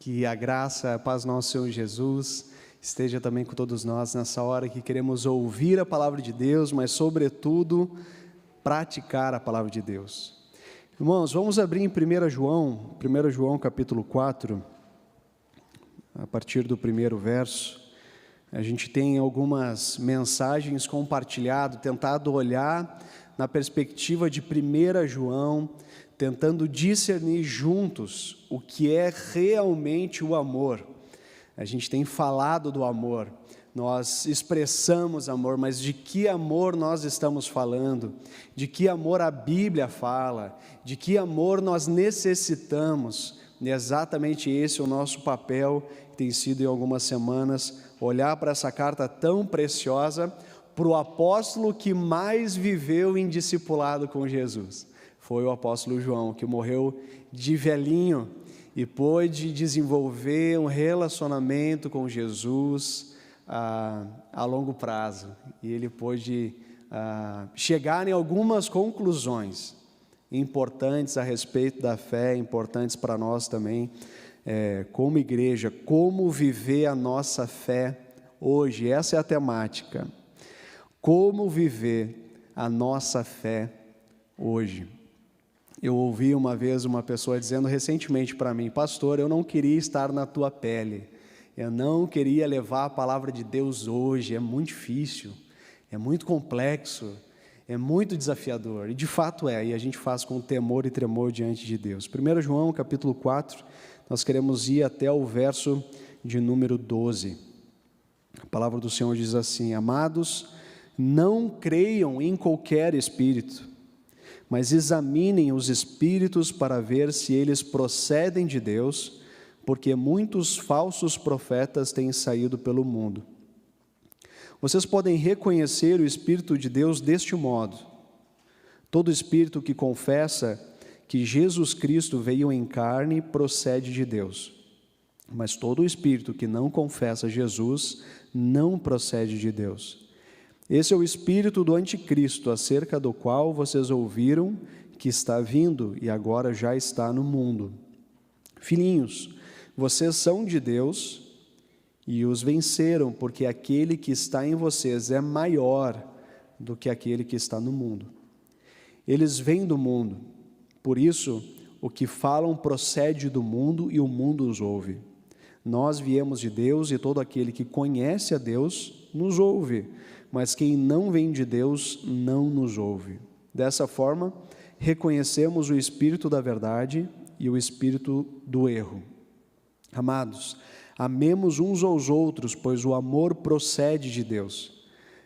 Que a graça, a paz do nosso Senhor Jesus esteja também com todos nós nessa hora que queremos ouvir a palavra de Deus, mas sobretudo praticar a palavra de Deus. Irmãos, vamos abrir em 1 João capítulo 4, a partir do primeiro verso. A gente tem algumas mensagens compartilhado, tentado olhar na perspectiva de 1 João, tentando discernir juntos o que é realmente o amor. A gente tem falado do amor, nós expressamos amor, mas de que amor nós estamos falando? De que amor a Bíblia fala? De que amor nós necessitamos? E é exatamente esse o nosso papel, que tem sido em algumas semanas, olhar para essa carta tão preciosa, para o apóstolo que mais viveu em discipulado com Jesus. Foi o apóstolo João, que morreu de velhinho e pôde desenvolver um relacionamento com Jesus a longo prazo. E ele pôde chegar em algumas conclusões importantes a respeito da fé, importantes para nós também, como igreja, como viver a nossa fé hoje. Essa é a temática. Como viver a nossa fé hoje. Eu ouvi uma vez uma pessoa dizendo recentemente para mim: pastor, eu não queria estar na tua pele, eu não queria levar a palavra de Deus hoje, é muito difícil, é muito complexo, é muito desafiador, e de fato e a gente faz com temor e tremor diante de Deus. 1 João capítulo 4, nós queremos ir até o verso de número 12, a palavra do Senhor diz assim: amados, não creiam em qualquer espírito, mas examinem os espíritos para ver se eles procedem de Deus, porque muitos falsos profetas têm saído pelo mundo. Vocês podem reconhecer o Espírito de Deus deste modo: todo espírito que confessa que Jesus Cristo veio em carne procede de Deus, mas todo espírito que não confessa Jesus não procede de Deus. Esse é o espírito do anticristo, acerca do qual vocês ouviram que está vindo e agora já está no mundo. Filhinhos, vocês são de Deus e os venceram, porque aquele que está em vocês é maior do que aquele que está no mundo. Eles vêm do mundo, por isso o que falam procede do mundo e o mundo os ouve. Nós viemos de Deus e todo aquele que conhece a Deus nos ouve, mas quem não vem de Deus não nos ouve. Dessa forma, reconhecemos o espírito da verdade e o espírito do erro. Amados, amemos uns aos outros, pois o amor procede de Deus.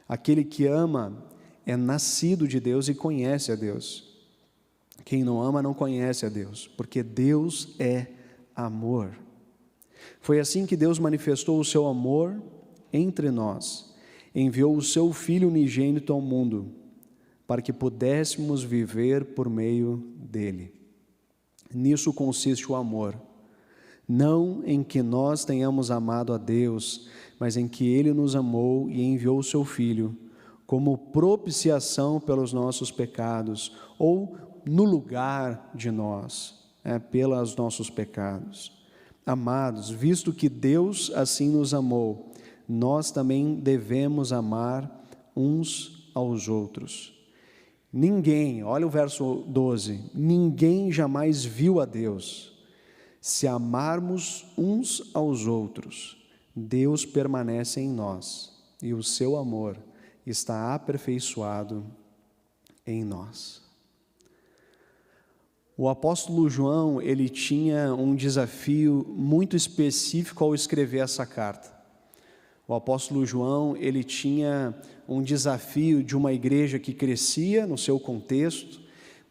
Aquele que ama é nascido de Deus e conhece a Deus. Quem não ama não conhece a Deus, porque Deus é amor. Foi assim que Deus manifestou o seu amor entre nós. Enviou o seu Filho unigênito ao mundo, para que pudéssemos viver por meio dele. Nisso consiste o amor, não em que nós tenhamos amado a Deus, mas em que ele nos amou e enviou o seu Filho, como propiciação pelos nossos pecados, ou no lugar de nós, pelos nossos pecados. Amados, visto que Deus assim nos amou, nós também devemos amar uns aos outros. Ninguém, olha o verso 12, ninguém jamais viu a Deus. Se amarmos uns aos outros, Deus permanece em nós e o seu amor está aperfeiçoado em nós. O apóstolo João, ele tinha um desafio muito específico ao escrever essa carta. O apóstolo João, ele tinha um desafio de uma igreja que crescia no seu contexto,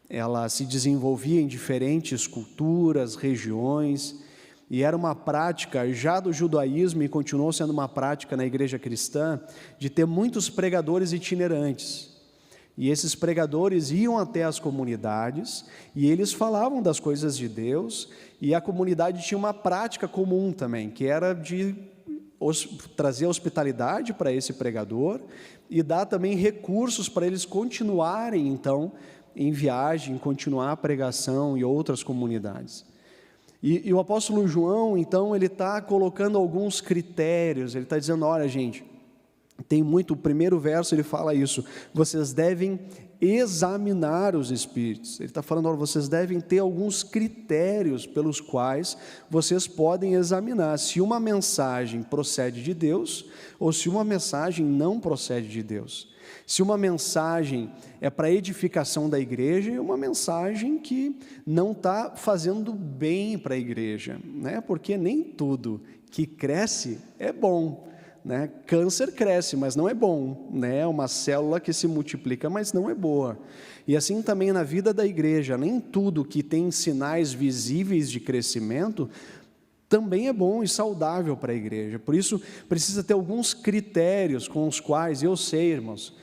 ela se desenvolvia em diferentes culturas, regiões, e era uma prática já do judaísmo, e continuou sendo uma prática na igreja cristã, de ter muitos pregadores itinerantes. E esses pregadores iam até as comunidades, e eles falavam das coisas de Deus, e a comunidade tinha uma prática comum também, que era de trazer hospitalidade para esse pregador e dar também recursos para eles continuarem, então, em viagem, continuar a pregação em outras comunidades. E o apóstolo João, então, ele está colocando alguns critérios, ele está dizendo, olha gente, tem muito, o primeiro verso ele fala isso, vocês devem examinar os espíritos, ele está falando, olha, vocês devem ter alguns critérios pelos quais vocês podem examinar se uma mensagem procede de Deus, ou se uma mensagem não procede de Deus. Se uma mensagem é para edificação da igreja, é uma mensagem que não está fazendo bem para a igreja, né? Porque nem tudo que cresce é bom, né? Câncer cresce, mas não é bom, né? É uma célula que se multiplica, mas não é boa. E assim também na vida da igreja, nem tudo que tem sinais visíveis de crescimento também é bom e saudável para a igreja. Por isso, precisa ter alguns critérios com os quais, eu sei, irmãos,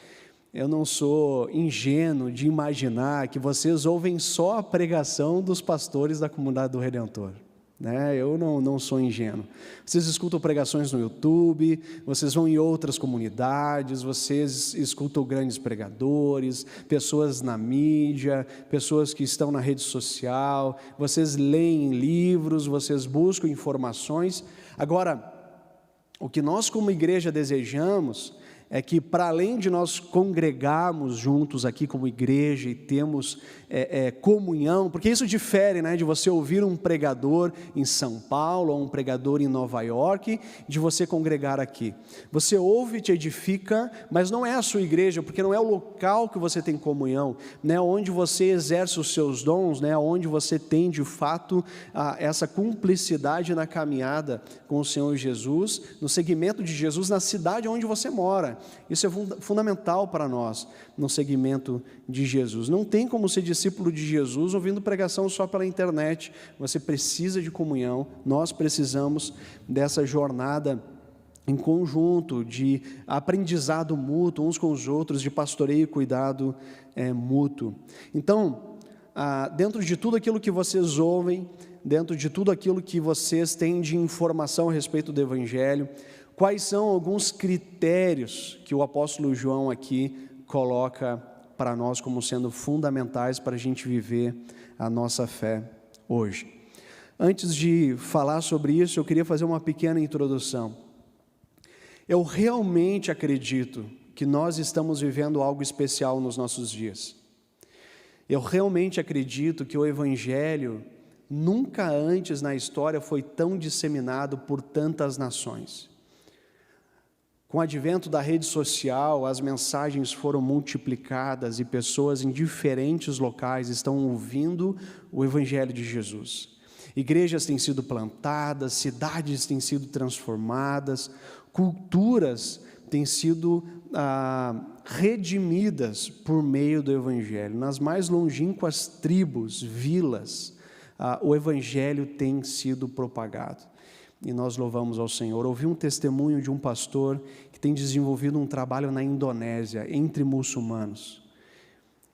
eu não sou ingênuo de imaginar que vocês ouvem só a pregação dos pastores da comunidade do Redentor, né? Eu não sou ingênuo. Vocês escutam pregações no YouTube, vocês vão em outras comunidades, vocês escutam grandes pregadores, pessoas na mídia, pessoas que estão na rede social, vocês leem livros, vocês buscam informações. Agora, o que nós como igreja desejamos é que, para além de nós congregarmos juntos aqui como igreja e termos comunhão, porque isso difere, né, de você ouvir um pregador em São Paulo ou um pregador em Nova York, de você congregar aqui. Você ouve, te edifica, mas não é a sua igreja, porque não é o local que você tem comunhão, né, onde você exerce os seus dons, né, onde você tem de fato essa cumplicidade na caminhada com o Senhor Jesus, no seguimento de Jesus na cidade onde você mora. Isso é fundamental para nós, no segmento de Jesus. Não tem como ser discípulo de Jesus ouvindo pregação só pela internet. Você precisa de comunhão, nós precisamos dessa jornada em conjunto, de aprendizado mútuo uns com os outros, de pastoreio e cuidado mútuo. Então, dentro de tudo aquilo que vocês ouvem, dentro de tudo aquilo que vocês têm de informação a respeito do Evangelho, quais são alguns critérios que o apóstolo João aqui coloca para nós como sendo fundamentais para a gente viver a nossa fé hoje? Antes de falar sobre isso, eu queria fazer uma pequena introdução. Eu realmente acredito que nós estamos vivendo algo especial nos nossos dias. Eu realmente acredito que o Evangelho nunca antes na história foi tão disseminado por tantas nações. Com o advento da rede social, as mensagens foram multiplicadas e pessoas em diferentes locais estão ouvindo o Evangelho de Jesus. Igrejas têm sido plantadas, cidades têm sido transformadas, culturas têm sido redimidas por meio do Evangelho. Nas mais longínquas tribos, vilas, o Evangelho tem sido propagado. E nós louvamos ao Senhor. Ouvi um testemunho de um pastor que tem desenvolvido um trabalho na Indonésia, entre muçulmanos,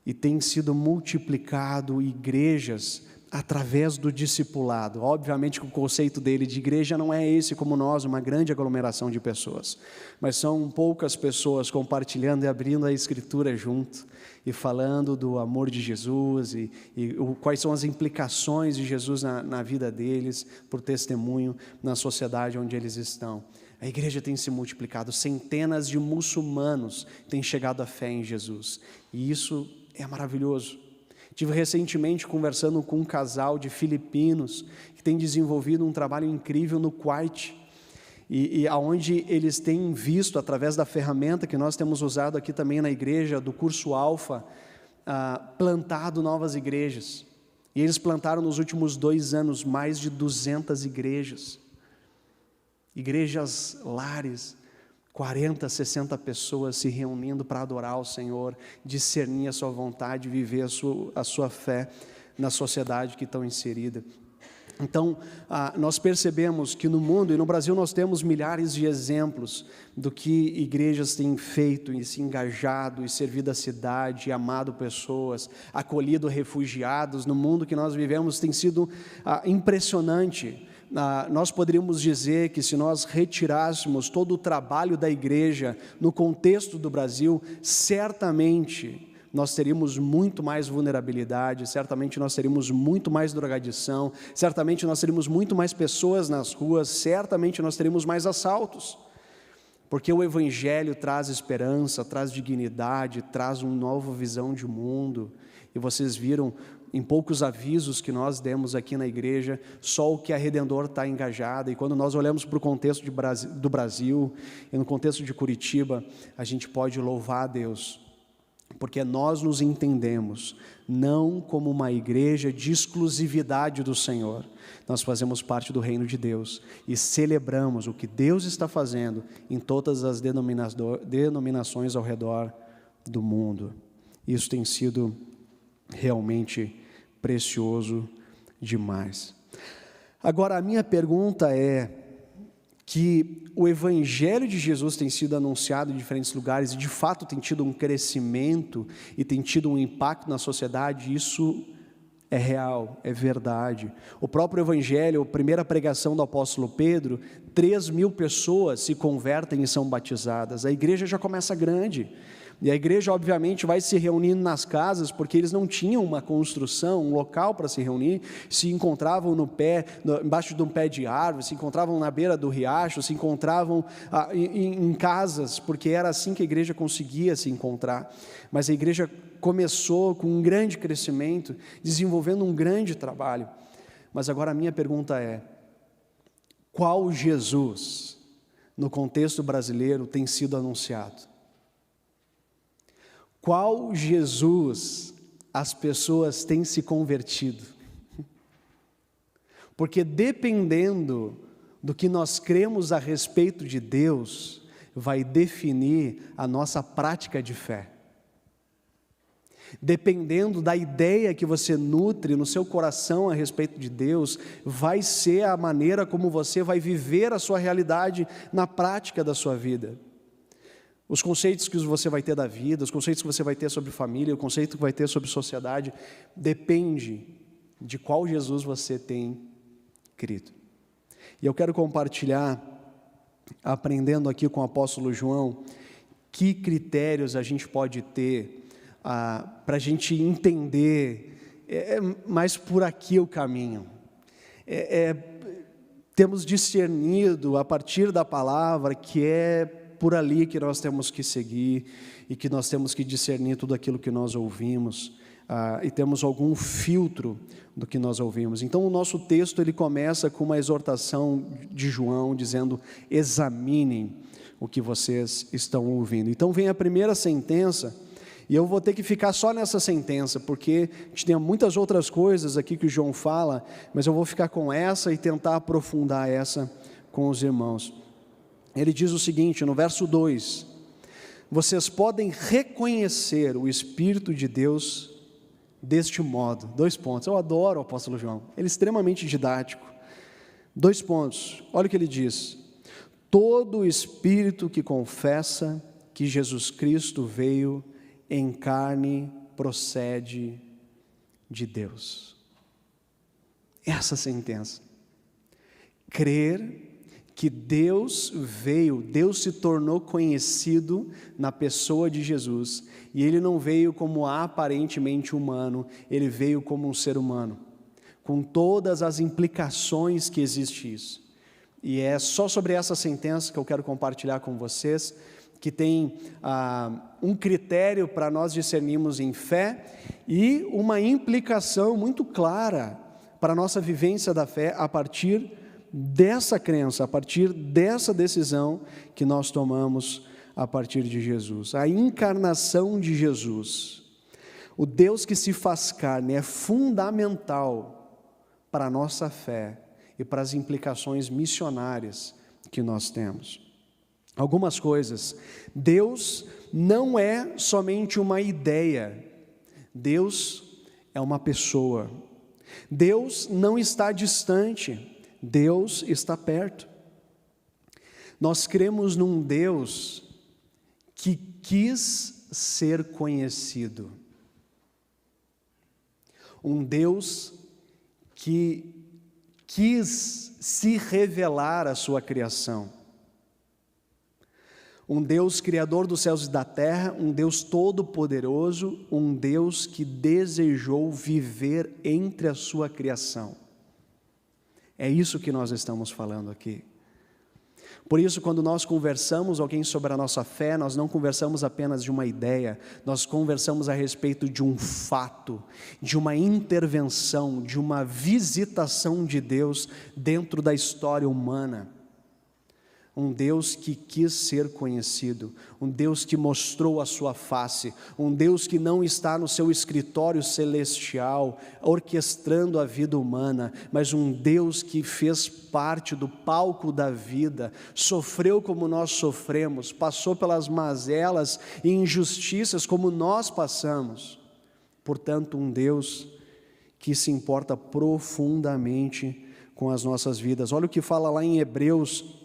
e tem sido multiplicado igrejas através do discipulado. Obviamente que o conceito dele de igreja não é esse como nós, uma grande aglomeração de pessoas, mas são poucas pessoas compartilhando e abrindo a Escritura junto, e falando do amor de Jesus, e quais são as implicações de Jesus na vida deles, por testemunho na sociedade onde eles estão. A igreja tem se multiplicado, centenas de muçulmanos têm chegado à fé em Jesus, e isso é maravilhoso. Estive recentemente conversando com um casal de filipinos, que tem desenvolvido um trabalho incrível no Kuwait, e aonde eles têm visto, através da ferramenta que nós temos usado aqui também na igreja, do curso Alfa, plantado novas igrejas. E eles plantaram nos últimos 2 anos mais de 200 igrejas. Igrejas lares, 40, 60 pessoas se reunindo para adorar o Senhor, discernir a sua vontade, viver a sua fé na sociedade que estão inserida. Então, nós percebemos que no mundo e no Brasil nós temos milhares de exemplos do que igrejas têm feito e se engajado e servido a cidade, amado pessoas, acolhido refugiados. No mundo que nós vivemos tem sido impressionante. Nós poderíamos dizer que se nós retirássemos todo o trabalho da igreja no contexto do Brasil, certamente nós teríamos muito mais vulnerabilidade, certamente nós teríamos muito mais drogadição, certamente nós teríamos muito mais pessoas nas ruas, certamente nós teríamos mais assaltos. Porque o Evangelho traz esperança, traz dignidade, traz uma nova visão de mundo. E vocês viram em poucos avisos que nós demos aqui na igreja, só o que a Redentor está engajada. E quando nós olhamos para o contexto do Brasil e no contexto de Curitiba, a gente pode louvar a Deus, porque nós nos entendemos não como uma igreja de exclusividade do Senhor. Nós fazemos parte do reino de Deus e celebramos o que Deus está fazendo em todas as denominações ao redor do mundo. Isso tem sido realmente precioso demais. Agora, a minha pergunta é que o Evangelho de Jesus tem sido anunciado em diferentes lugares e de fato tem tido um crescimento e tem tido um impacto na sociedade. Isso é real, é verdade. O próprio Evangelho, a primeira pregação do apóstolo Pedro, 3.000 pessoas se convertem e são batizadas. A igreja já começa grande. E a igreja, obviamente, vai se reunindo nas casas, porque eles não tinham uma construção, um local para se reunir, se encontravam embaixo de um pé de árvore, se encontravam na beira do riacho, se encontravam em casas, porque era assim que a igreja conseguia se encontrar. Mas a igreja começou com um grande crescimento, desenvolvendo um grande trabalho. Mas agora a minha pergunta é: qual Jesus, no contexto brasileiro, tem sido anunciado? Qual Jesus as pessoas têm se convertido? Porque dependendo do que nós cremos a respeito de Deus, vai definir a nossa prática de fé. Dependendo da ideia que você nutre no seu coração a respeito de Deus, vai ser a maneira como você vai viver a sua realidade na prática da sua vida. Os conceitos que você vai ter da vida, os conceitos que você vai ter sobre família, o conceito que vai ter sobre sociedade, depende de qual Jesus você tem crido. E eu quero compartilhar, aprendendo aqui com o apóstolo João, que critérios a gente pode ter para a gente entender, mais por aqui o caminho. Temos discernido a partir da palavra que é por ali que nós temos que seguir e que nós temos que discernir tudo aquilo que nós ouvimos, e temos algum filtro do que nós ouvimos. Então o nosso texto ele começa com uma exortação de João dizendo: examinem o que vocês estão ouvindo. Então vem a primeira sentença, e eu vou ter que ficar só nessa sentença, porque a gente tem muitas outras coisas aqui que o João fala, mas eu vou ficar com essa e tentar aprofundar essa com os irmãos. Ele diz o seguinte, no verso 2: vocês podem reconhecer o Espírito de Deus deste modo. 2 pontos. Eu adoro o apóstolo João, ele é extremamente didático. 2 pontos, olha o que ele diz: todo espírito que confessa que Jesus Cristo veio em carne procede de Deus. Essa sentença. Crer que Deus veio, Deus se tornou conhecido na pessoa de Jesus, e Ele não veio como aparentemente humano, Ele veio como um ser humano, com todas as implicações que existe isso. E é só sobre essa sentença que eu quero compartilhar com vocês, que tem um critério para nós discernirmos em fé, e uma implicação muito clara para a nossa vivência da fé, a partir dessa crença, a partir dessa decisão que nós tomamos a partir de Jesus. A encarnação de Jesus, o Deus que se faz carne, é fundamental para a nossa fé e para as implicações missionárias que nós temos. Algumas coisas: Deus não é somente uma ideia, Deus é uma pessoa. Deus não está distante, Deus está perto. Nós cremos num Deus que quis ser conhecido, um Deus que quis se revelar à sua criação, Um Deus criador dos céus e da terra, um Deus todo-poderoso, um Deus que desejou viver entre a sua criação. É isso que nós estamos falando aqui. Por isso, quando nós conversamos alguém sobre a nossa fé, nós não conversamos apenas de uma ideia, nós conversamos a respeito de um fato, de uma intervenção, de uma visitação de Deus dentro da história humana. Um Deus que quis ser conhecido, um Deus que mostrou a sua face, um Deus que não está no seu escritório celestial, orquestrando a vida humana, mas um Deus que fez parte do palco da vida, sofreu como nós sofremos, passou pelas mazelas e injustiças como nós passamos. Portanto, um Deus que se importa profundamente com as nossas vidas. Olha o que fala lá em Hebreus,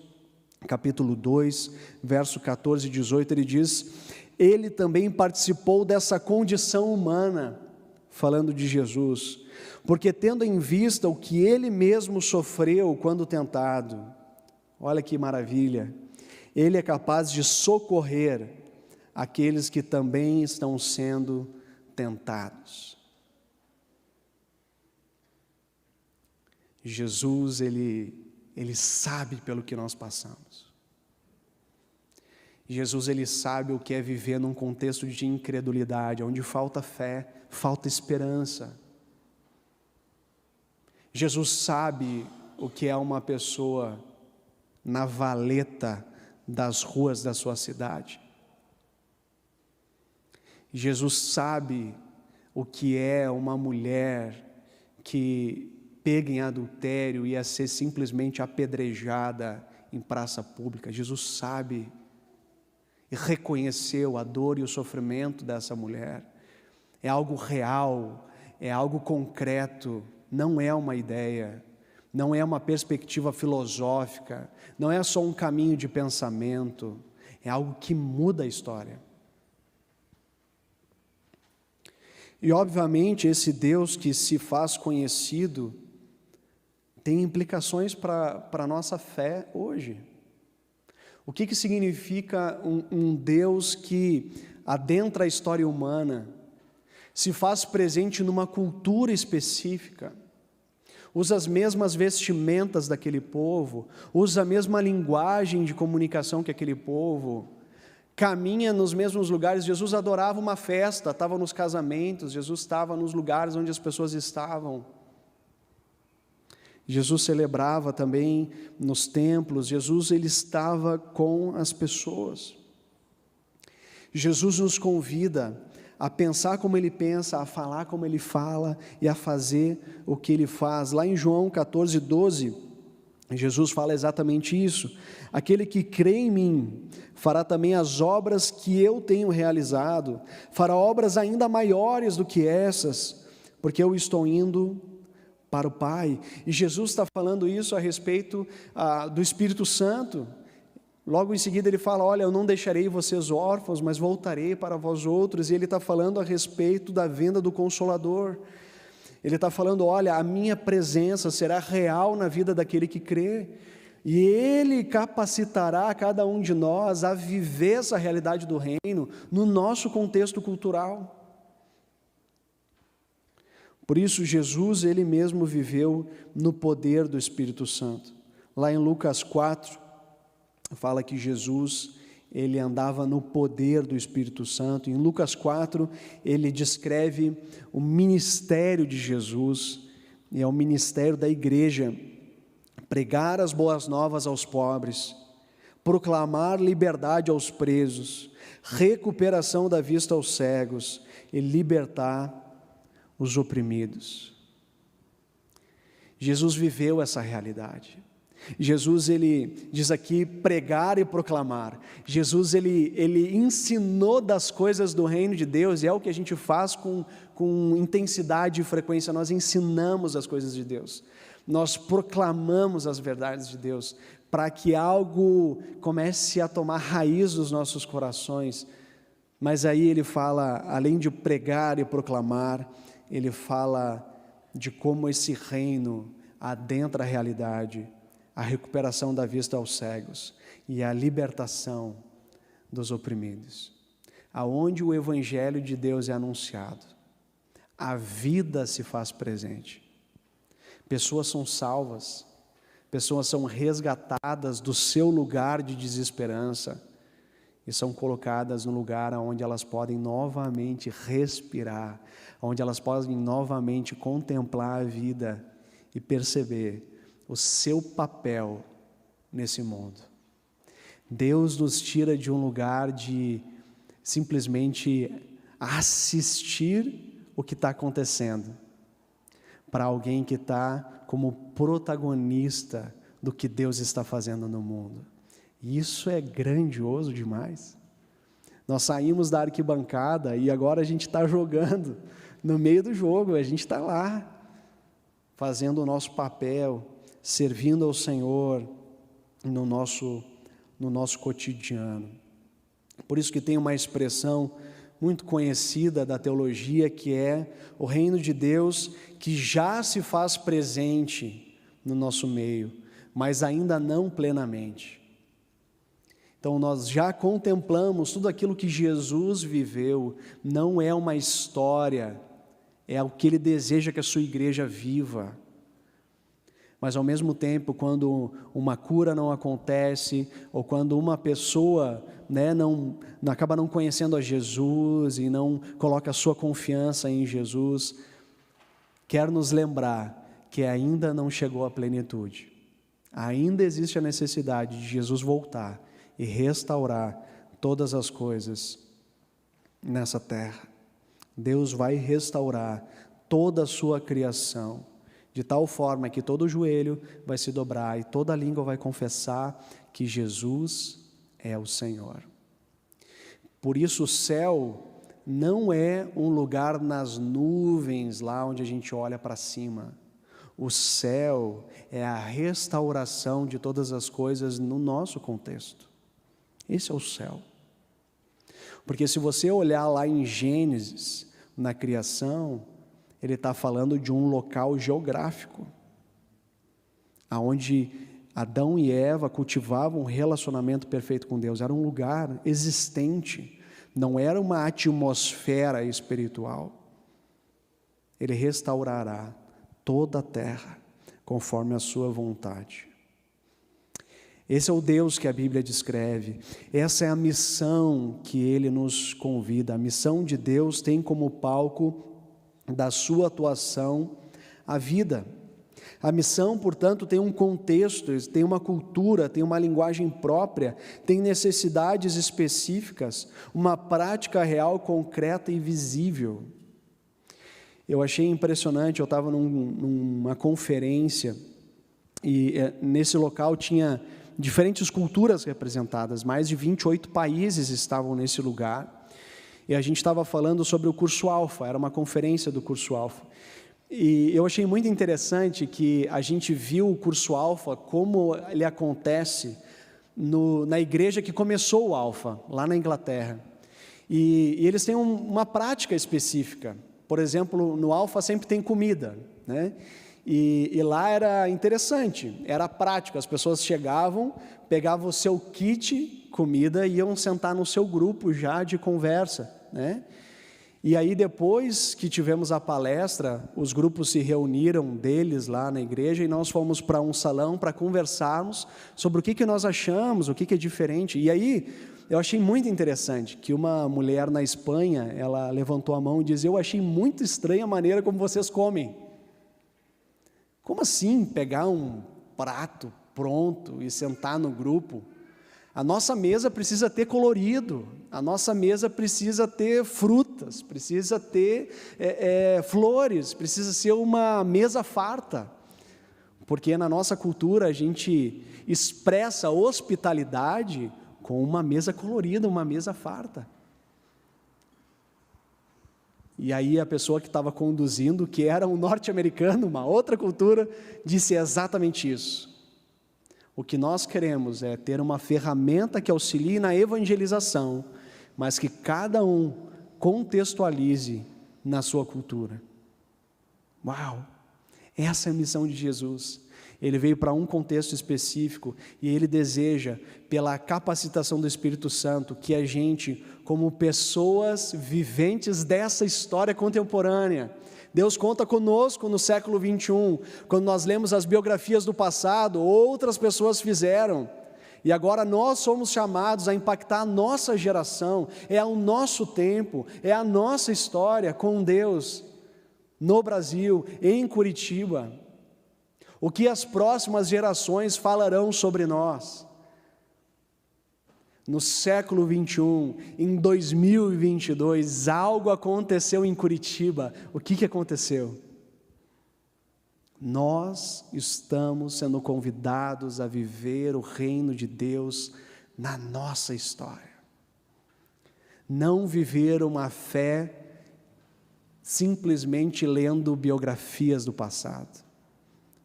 capítulo 2, verso 14 e 18, ele diz: ele também participou dessa condição humana, falando de Jesus, porque tendo em vista o que ele mesmo sofreu quando tentado, olha que maravilha, ele é capaz de socorrer aqueles que também estão sendo tentados. Jesus, ele sabe pelo que nós passamos. Jesus, ele sabe o que é viver num contexto de incredulidade, onde falta fé, falta esperança. Jesus sabe o que é uma pessoa na valeta das ruas da sua cidade. Jesus sabe o que é uma mulher que pega em adultério e a ser simplesmente apedrejada em praça pública. Jesus sabe e reconheceu a dor e o sofrimento dessa mulher. É algo real, é algo concreto, não é uma ideia, não é uma perspectiva filosófica, não é só um caminho de pensamento, é algo que muda a história. E obviamente esse Deus que se faz conhecido tem implicações para a nossa fé hoje. O que significa um Deus que adentra a história humana, se faz presente numa cultura específica, usa as mesmas vestimentas daquele povo, usa a mesma linguagem de comunicação que aquele povo, caminha nos mesmos lugares. Jesus adorava uma festa, estava nos casamentos, Jesus estava nos lugares onde as pessoas estavam. Jesus celebrava também nos templos, Jesus ele estava com as pessoas. Jesus nos convida a pensar como ele pensa, a falar como ele fala e a fazer o que ele faz. Lá em João 14, 12, Jesus fala exatamente isso: aquele que crê em mim fará também as obras que eu tenho realizado, fará obras ainda maiores do que essas, porque eu estou indo para o Pai. E Jesus está falando isso a respeito do Espírito Santo. Logo em seguida ele fala: olha, eu não deixarei vocês órfãos, mas voltarei para vós outros. E ele está falando a respeito da vinda do Consolador. Ele está falando: olha, a minha presença será real na vida daquele que crê, e ele capacitará cada um de nós a viver essa realidade do reino no nosso contexto cultural. Por isso Jesus, ele mesmo viveu no poder do Espírito Santo. Lá em Lucas 4, fala que Jesus, ele andava no poder do Espírito Santo. Em Lucas 4, ele descreve o ministério de Jesus, e é o ministério da igreja: pregar as boas novas aos pobres, proclamar liberdade aos presos, recuperação da vista aos cegos e libertar os oprimidos. Jesus viveu essa realidade. Jesus, ele diz aqui, pregar e proclamar. Jesus, ele ensinou das coisas do reino de Deus, e é o que a gente faz com intensidade e frequência. Nós ensinamos as coisas de Deus, nós proclamamos as verdades de Deus, para que algo comece a tomar raiz nos nossos corações. Mas aí ele fala, além de pregar e proclamar, ele fala de como esse reino adentra a realidade, a recuperação da vista aos cegos e a libertação dos oprimidos. Aonde o evangelho de Deus é anunciado, a vida se faz presente. Pessoas são salvas, pessoas são resgatadas do seu lugar de desesperança e são colocadas no lugar onde elas podem novamente respirar, onde elas podem novamente contemplar a vida e perceber o seu papel nesse mundo. Deus nos tira de um lugar de simplesmente assistir o que está acontecendo, para alguém que está como protagonista do que Deus está fazendo no mundo. E isso é grandioso demais. Nós saímos da arquibancada e agora a gente está jogando no meio do jogo, a gente está lá, fazendo o nosso papel, servindo ao Senhor no nosso cotidiano. Por isso que tem uma expressão muito conhecida da teologia, que é o reino de Deus que já se faz presente no nosso meio, mas ainda não plenamente. Então nós já contemplamos tudo aquilo que Jesus viveu, não é uma história, é o que Ele deseja que a sua igreja viva. Mas ao mesmo tempo, quando uma cura não acontece, ou quando uma pessoa acaba não conhecendo a Jesus e não coloca a sua confiança em Jesus, quer nos lembrar que ainda não chegou à plenitude. Ainda existe a necessidade de Jesus voltar e restaurar todas as coisas nessa terra. Deus vai restaurar toda a sua criação, de tal forma que todo joelho vai se dobrar e toda língua vai confessar que Jesus é o Senhor. Por isso o céu não é um lugar nas nuvens, lá onde a gente olha para cima. O céu é a restauração de todas as coisas no nosso contexto. Esse é o céu. Porque se você olhar lá em Gênesis, na criação, ele está falando de um local geográfico, aonde Adão e Eva cultivavam um relacionamento perfeito com Deus. Era um lugar existente, não era uma atmosfera espiritual. Ele restaurará toda a terra, conforme a sua vontade. Esse é o Deus que a Bíblia descreve, essa é a missão que Ele nos convida. A missão de Deus tem como palco da sua atuação a vida. A missão, portanto, tem um contexto, tem uma cultura, tem uma linguagem própria, tem necessidades específicas, uma prática real, concreta e visível. Eu achei impressionante, eu estava numa conferência e nesse local tinha diferentes culturas representadas, mais de 28 países estavam nesse lugar, e a gente estava falando sobre o curso Alfa, era uma conferência do curso Alfa, e eu achei muito interessante que a gente viu o curso Alfa, como ele acontece na igreja que começou o Alfa, lá na Inglaterra, e eles têm uma prática específica. Por exemplo, no Alfa sempre tem comida, né? E lá era interessante, era prático, as pessoas chegavam, pegavam o seu kit, comida, e iam sentar no seu grupo já de conversa, né? E aí depois que tivemos a palestra, os grupos se reuniram deles lá na igreja, e nós fomos para um salão para conversarmos sobre o que nós achamos, o que é diferente. E aí eu achei muito interessante que uma mulher na Espanha, ela levantou a mão e disse: eu achei muito estranha a maneira como vocês comem. Como assim pegar um prato pronto e sentar no grupo? A nossa mesa precisa ter colorido, a nossa mesa precisa ter frutas, precisa ter flores, precisa ser uma mesa farta, porque na nossa cultura a gente expressa hospitalidade com uma mesa colorida, uma mesa farta. E aí a pessoa que estava conduzindo, que era um norte-americano, uma outra cultura, disse exatamente isso. O que nós queremos é ter uma ferramenta que auxilie na evangelização, mas que cada um contextualize na sua cultura. Uau! Essa é a missão de Jesus. ele veio para um contexto específico e ele deseja, pela capacitação do Espírito Santo, que a gente, como pessoas viventes dessa história contemporânea, Deus conta conosco no século 21, quando nós lemos as biografias do passado, outras pessoas fizeram, e agora nós somos chamados a impactar a nossa geração, é o nosso tempo, é a nossa história com Deus, no Brasil, em Curitiba. O que as próximas gerações falarão sobre nós? No século 21, em 2022, algo aconteceu em Curitiba. O que aconteceu? Nós estamos sendo convidados a viver o reino de Deus na nossa história. Não viver uma fé simplesmente lendo biografias do passado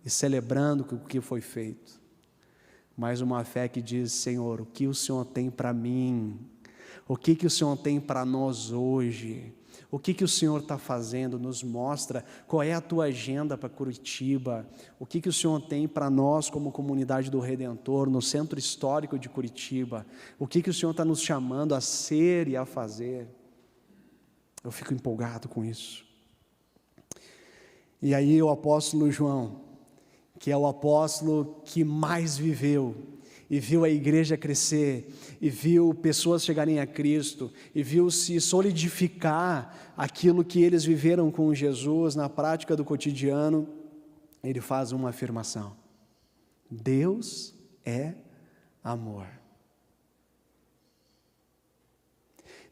e celebrando o que foi feito, mas uma fé que diz: Senhor, o que o Senhor tem para mim? O que o Senhor tem para nós hoje? O que o Senhor está fazendo? Nos mostra qual é a tua agenda para Curitiba, o que o Senhor tem para nós como comunidade do Redentor, no centro histórico de Curitiba, o que o Senhor está nos chamando a ser e a fazer. Eu fico empolgado com isso. E aí o apóstolo João, que é o apóstolo que mais viveu, e viu a igreja crescer, e viu pessoas chegarem a Cristo, e viu se solidificar aquilo que eles viveram com Jesus na prática do cotidiano, ele faz uma afirmação: Deus é amor.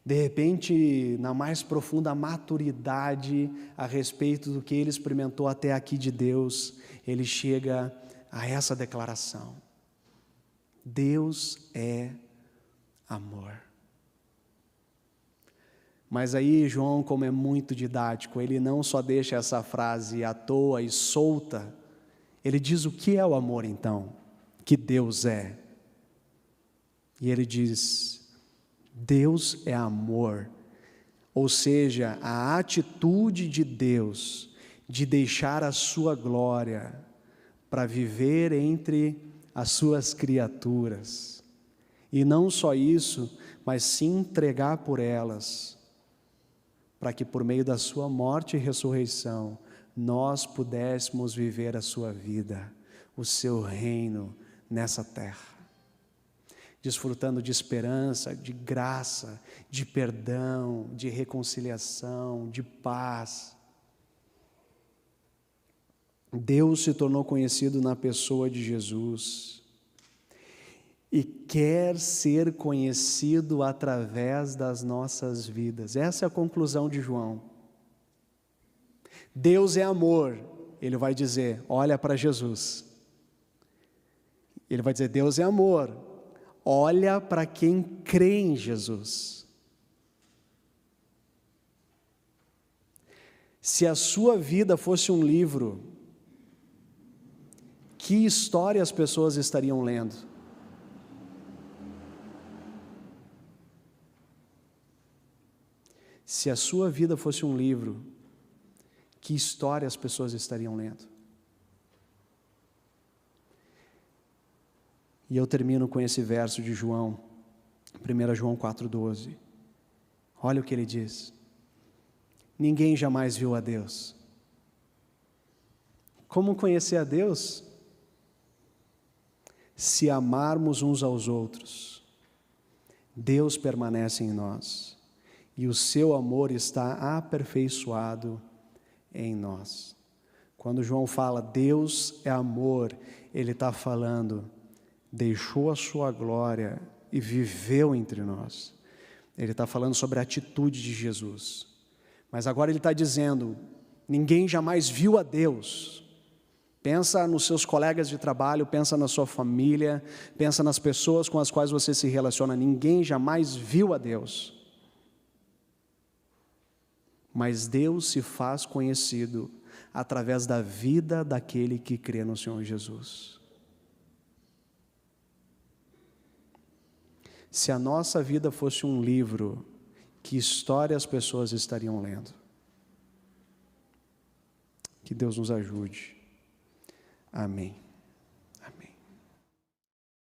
De repente, na mais profunda maturidade a respeito do que ele experimentou até aqui de Deus, ele chega a essa declaração: Deus é amor. Mas aí João, como é muito didático, ele não só deixa essa frase à toa e solta, ele diz o que é o amor então, que Deus é. E ele diz: Deus é amor, ou seja, a atitude de Deus de deixar a sua glória para viver entre as suas criaturas, e não só isso, mas se entregar por elas, para que por meio da sua morte e ressurreição, nós pudéssemos viver a sua vida, o seu reino nessa terra, desfrutando de esperança, de graça, de perdão, de reconciliação, de paz. Deus se tornou conhecido na pessoa de Jesus e quer ser conhecido através das nossas vidas. Essa é a conclusão de João. Deus é amor. Ele vai dizer: olha para Jesus. Ele vai dizer: Deus é amor. Olha para quem crê em Jesus. Se a sua vida fosse um livro, que história as pessoas estariam lendo? Se a sua vida fosse um livro, que história as pessoas estariam lendo? E eu termino com esse verso de João, 1 João 4,12. Olha o que ele diz: ninguém jamais viu a Deus. Como conhecer a Deus? Se amarmos uns aos outros. Deus permanece em nós, e o seu amor está aperfeiçoado em nós. Quando João fala Deus é amor, ele está falando: deixou a sua glória e viveu entre nós. Ele está falando sobre a atitude de Jesus. Mas agora ele está dizendo: ninguém jamais viu a Deus. Pensa nos seus colegas de trabalho, pensa na sua família, pensa nas pessoas com as quais você se relaciona. Ninguém jamais viu a Deus. Mas Deus se faz conhecido através da vida daquele que crê no Senhor Jesus. Se a nossa vida fosse um livro, que história as pessoas estariam lendo? Que Deus nos ajude. Amém.